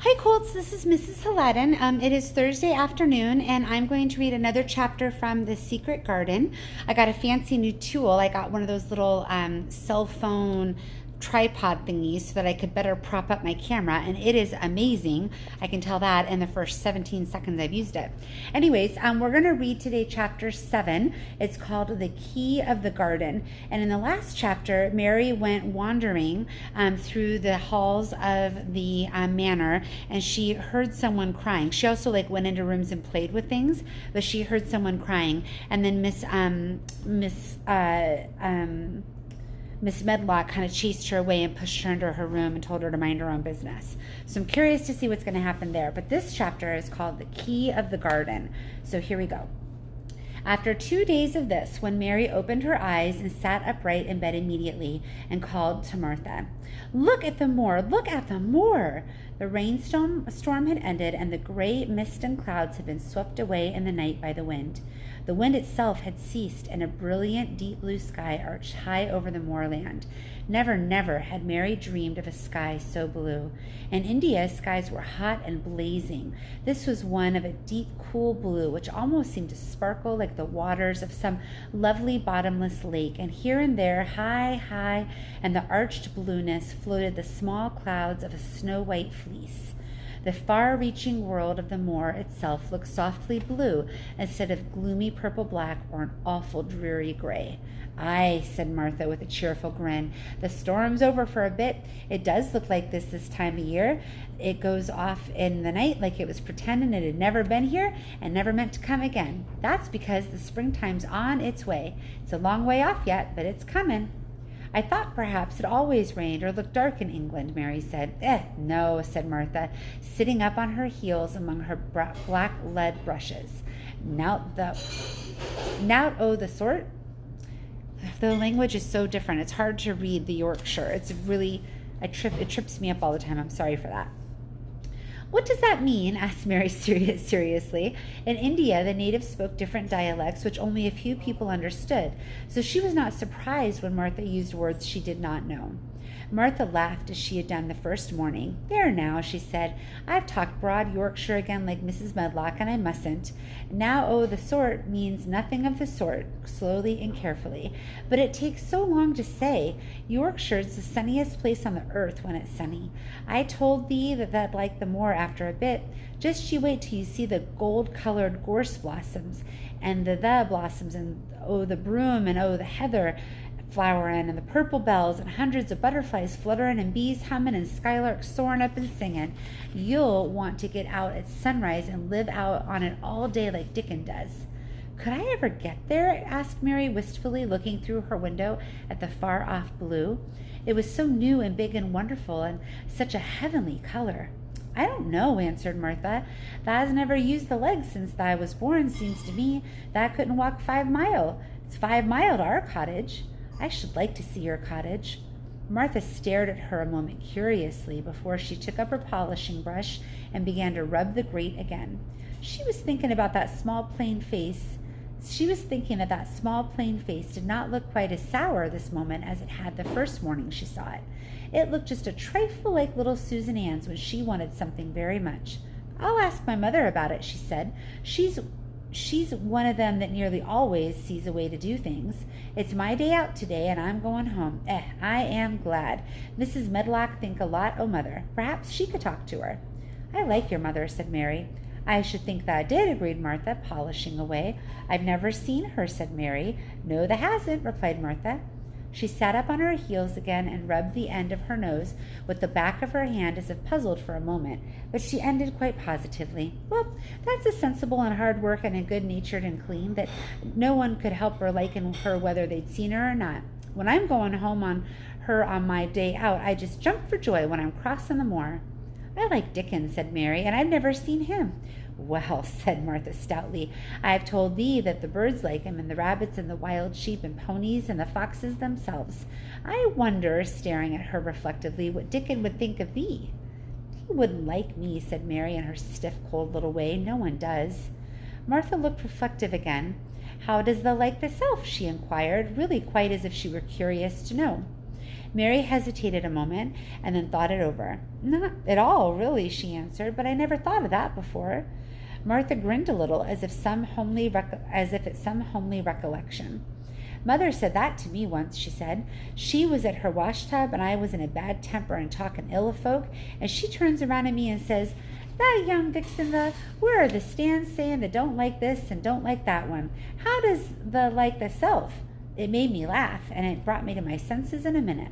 Hi, Colts. This is Mrs. Hladun. It is Thursday afternoon, and I'm going to read another chapter from The Secret Garden. I got a fancy new tool. I got one of those little cell phone tripod thingies so that I could better prop up my camera, and it is amazing. I can tell that in the first 17 seconds I've used it. Anyways, we're going to read today chapter 7. It's called The Key of the Garden. And in the last chapter, Mary went wandering through the halls of the manor, and she heard someone crying. She also went into rooms and played with things, but she heard someone crying. And then Miss Medlock kind of chased her away and pushed her into her room and told her to mind her own business. So I'm curious to see what's going to happen there. But this chapter is called The Key of the Garden. So here we go. After 2 days of this, when Mary opened her eyes and sat upright in bed immediately and called to Martha, "Look at the moor! Look at the moor!" The rainstorm had ended, and the gray mist and clouds had been swept away in the night by the wind. The wind itself had ceased, and a brilliant deep blue sky arched high over the moorland. Never, never had Mary dreamed of a sky so blue. In India, skies were hot and blazing. This was one of a deep, cool blue, which almost seemed to sparkle like the waters of some lovely bottomless lake, and here and there, high, high, in the arched blueness, floated the small clouds of a snow-white fleece. The far-reaching world of the moor itself looked softly blue instead of gloomy purple-black or an awful dreary gray. "Aye," said Martha with a cheerful grin. "The storm's over for a bit. It does look like this time of year. It goes off in the night like it was pretending it had never been here and never meant to come again. That's because the springtime's on its way. It's a long way off yet, but it's coming." "I thought perhaps it always rained or looked dark in England," Mary said. No," said Martha, sitting up on her heels among her black lead brushes. Nout o' the sort? The language is so different. It's hard to read the Yorkshire. It's really, it trips me up all the time. I'm sorry for that. "What does that mean?" asked Mary seriously. In India, the natives spoke different dialects which only a few people understood, so she was not surprised when Martha used words she did not know. Martha laughed as she had done the first morning. "There now," she said, "I've talked broad Yorkshire again like Mrs. Medlock, and I mustn't. Now o' the sort means nothing of the sort," slowly and carefully. "But it takes so long to say. Yorkshire's the sunniest place on the earth when it's sunny. I told thee that I'd like the moor after a bit. Just you wait till you see the gold-colored gorse blossoms, and the blossoms, and the broom, and the heather flowerin', and the purple bells, and hundreds of butterflies flutterin', and bees hummin', and skylarks soarin' up and singin'. You'll want to get out at sunrise and live out on it all day like Dickon does." "Could I ever get there?" asked Mary wistfully, looking through her window at the far-off blue. It was so new and big and wonderful, and such a heavenly color. "I don't know," answered Martha. "Tha's never used the legs since tha was born. Seems to me tha couldn't walk 5 mile. It's 5 mile to our cottage. I should like to see your cottage." Martha stared at her a moment curiously before she took up her polishing brush and began to rub the grate again. She was thinking that small plain face did not look quite as sour this moment as it had the first morning she saw it. It looked just a trifle like little Susan Ann's when she wanted something very much. "I'll ask my mother about it," she said. She's one of them that nearly always sees a way to do things. It's my day out today, and I'm going home. I am glad. Mrs. Medlock think a lot o' Mother. Perhaps she could talk to her." "I like your mother," said Mary. "I should think tha did," agreed Martha, polishing away. "I've never seen her," said Mary. "No, tha hasn't," replied Martha. She sat up on her heels again and rubbed the end of her nose with the back of her hand as if puzzled for a moment, but she ended quite positively. "Well, that's a sensible and hard work and a good-natured and clean that no one could help her liking her whether they'd seen her or not. When I'm going home on her on my day out, I just jump for joy when I'm crossing the moor." "I like Dickon," said Mary, "and I've never seen him." "Well," said Martha stoutly, "I've told thee that the birds like him, and the rabbits, and the wild sheep, and ponies, and the foxes themselves. I wonder," staring at her reflectively, "what Dickon would think of thee." "He wouldn't like me," said Mary in her stiff, cold little way. "No one does." Martha looked reflective again. "How does thou like thyself?" she inquired, really quite as if she were curious to know. Mary hesitated a moment and then thought it over. Not at all, really, she answered, but I never thought of that before. Martha grinned a little, as if at some homely recollection. Mother said that to me once, she said. She was at her washtub, and I was in a bad temper and talking ill of folk, and she turns around at me and says, that young vixen, where are the stands saying that don't like this and don't like that one? How does the like the self? It made me laugh, and it brought me to my senses in a minute.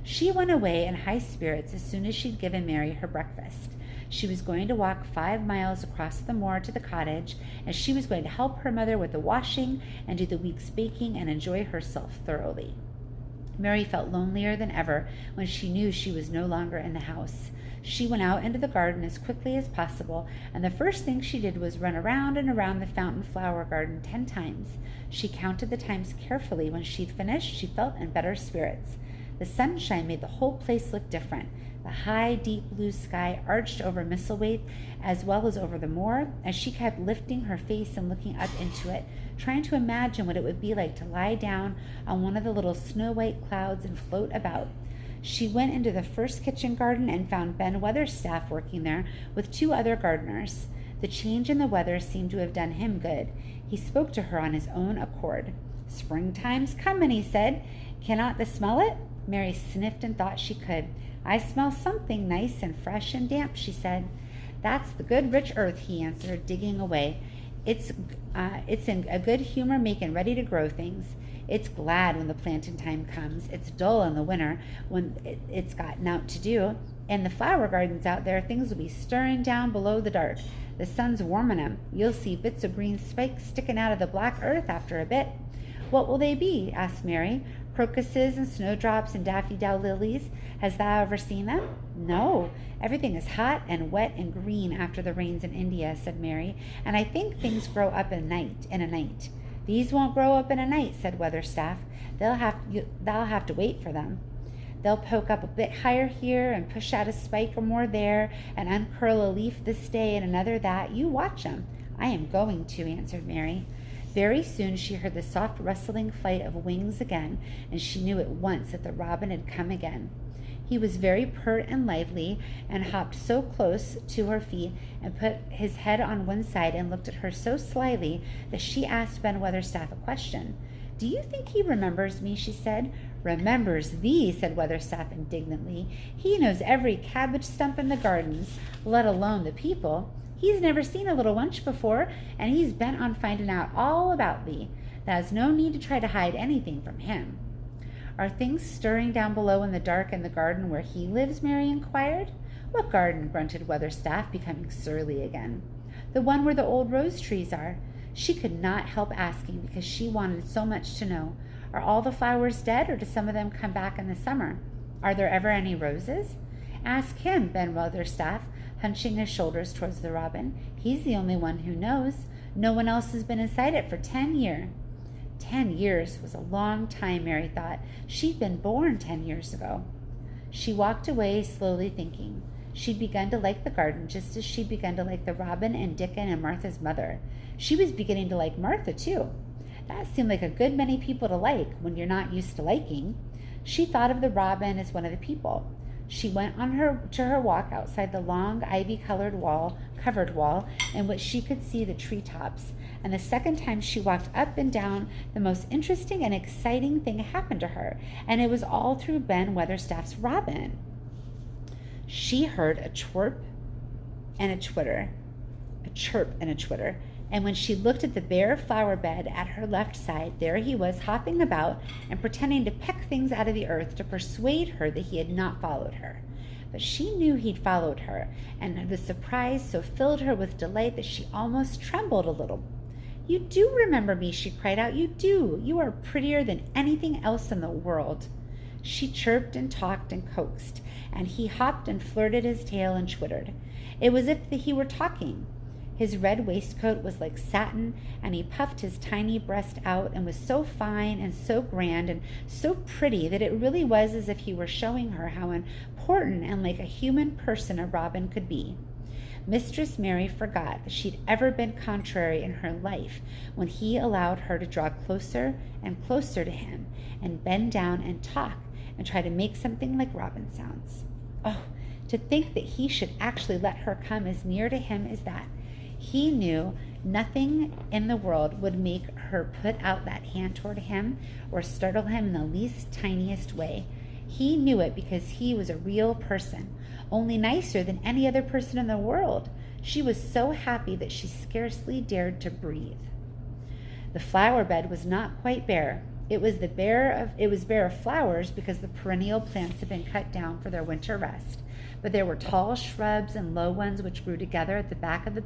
She went away in high spirits as soon as she'd given Mary her breakfast. She was going to walk 5 miles across the moor to the cottage, and she was going to help her mother with the washing and do the week's baking and enjoy herself thoroughly. Mary felt lonelier than ever when she knew she was no longer in the house. She went out into the garden as quickly as possible, and the first thing she did was run around and around the fountain flower garden 10 times. She counted the times carefully. When she'd finished, she felt in better spirits. The sunshine made the whole place look different. The high, deep blue sky arched over Misselthwaite as well as over the moor, as she kept lifting her face and looking up into it, trying to imagine what it would be like to lie down on one of the little snow-white clouds and float about. She went into the first kitchen garden and found Ben Weatherstaff working there with 2 other gardeners. The change in the weather seemed to have done him good. He spoke to her on his own accord. "Springtime's comin'," he said. "Cannot thee smell it?" Mary sniffed and thought she could. "I smell something nice and fresh and damp," she said. "That's the good rich earth," he answered, digging away. It's in a good humor making ready to grow things. It's glad when the planting time comes. It's dull in the winter when it's got nowt to do. In the flower gardens out there, things will be stirring down below the dark. The sun's warming 'em. You'll see bits of green spikes sticking out of the black earth after a bit." "What will they be?" asked Mary. "Crocuses and snowdrops and daffodil lilies. Has thou ever seen them?" "No. Everything is hot and wet and green after the rains in India," said Mary, "and I think things grow up in a night. "These won't grow up in a night," said Weatherstaff. Thou have to wait for them. They'll poke up a bit higher here and push out a spike or more there and uncurl a leaf this day and another that. You watch 'em." "I am going to," answered Mary. Very soon she heard the soft rustling flight of wings again, and she knew at once that the robin had come again. He was very pert and lively, and hopped so close to her feet and put his head on one side and looked at her so slyly that she asked Ben Weatherstaff a question. "Do you think he remembers me?" she said. "Remembers thee," said Weatherstaff indignantly. "He knows every cabbage stump in the gardens, let alone the people. He's never seen a little wench before, and he's bent on finding out all about thee. There's no need to try to hide anything from him." "Are things stirring down below in the dark in the garden where he lives?" Mary inquired. "What garden?" grunted Weatherstaff, becoming surly again. "The one where the old rose trees are." She could not help asking because she wanted so much to know. "Are all the flowers dead, or do some of them come back in the summer? Are there ever any roses?" "Ask him," Ben Weatherstaff, hunching his shoulders towards the robin. "He's the only one who knows. No one else has been inside it for 10 years. 10 years was a long time, Mary thought. She'd been born 10 years ago. She walked away, slowly thinking. She'd begun to like the garden just as she'd begun to like the robin and Dickon and Martha's mother. She was beginning to like Martha, too. That seemed like a good many people to like when you're not used to liking. She thought of the robin as one of the people. She went to her walk outside the long ivy-covered wall, in which she could see the treetops. And the second time she walked up and down, the most interesting and exciting thing happened to her, and it was all through Ben Weatherstaff's robin. She heard a chirp and a twitter, and when she looked at the bare flower bed at her left side, there he was hopping about and pretending to peck things out of the earth to persuade her that he had not followed her. But she knew he'd followed her, and the surprise so filled her with delight that she almost trembled a little. "You do remember me," she cried out. "You do. You are prettier than anything else in the world." She chirped and talked and coaxed, and he hopped and flirted his tail and twittered. It was as if he were talking. His red waistcoat was like satin, and he puffed his tiny breast out and was so fine and so grand and so pretty that it really was as if he were showing her how important and like a human person a robin could be. Mistress Mary forgot that she'd ever been contrary in her life when he allowed her to draw closer and closer to him and bend down and talk and try to make something like robin sounds. Oh, to think that he should actually let her come as near to him as that. He knew nothing in the world would make her put out that hand toward him or startle him in the least tiniest way. He knew it because he was a real person, only nicer than any other person in the world. She was so happy that she scarcely dared to breathe. The flower bed was not quite bare. It was bare of flowers because the perennial plants had been cut down for their winter rest. But there were tall shrubs and low ones which grew together at the back of the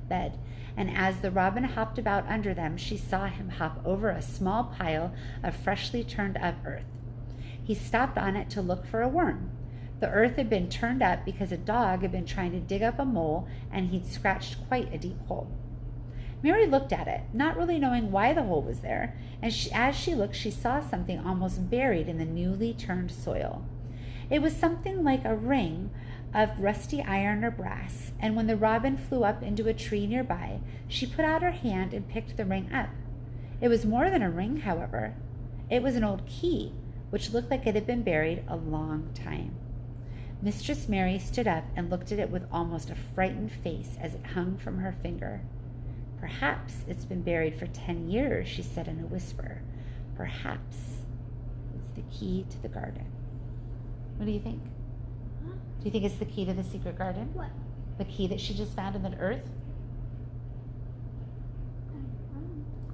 bed, and as the robin hopped about under them, she saw him hop over a small pile of freshly turned up earth. He stopped on it to look for a worm. The earth had been turned up because a dog had been trying to dig up a mole, and he'd scratched quite a deep hole. Mary looked at it, not really knowing why the hole was there, and as she looked, she saw something almost buried in the newly turned soil. It was something like a ring of rusty iron or brass, and when the robin flew up into a tree nearby, she put out her hand and picked the ring up. It was more than a ring, however. It was an old key, which looked like it had been buried a long time. Mistress Mary stood up and looked at it with almost a frightened face as it hung from her finger. "Perhaps it's been buried for 10 years, she said in a whisper. "Perhaps it's the key to the garden." What do you think? Huh? Do you think it's the key to the secret garden? What? The key that she just found in the earth?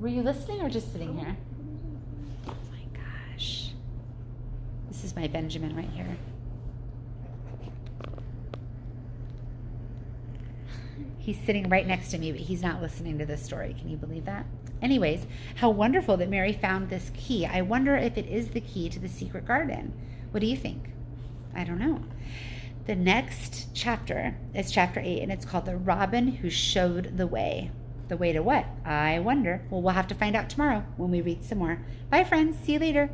Were you listening or just sitting here? Oh my gosh. This is my Benjamin right here. He's sitting right next to me, but he's not listening to this story. Can you believe that? Anyways, how wonderful that Mary found this key. I wonder if it is the key to the secret garden. What do you think? I don't know. The next chapter is chapter 8, and it's called The Robin Who Showed the Way. The way to what? I wonder. Well, we'll have to find out tomorrow when we read some more. Bye, friends. See you later.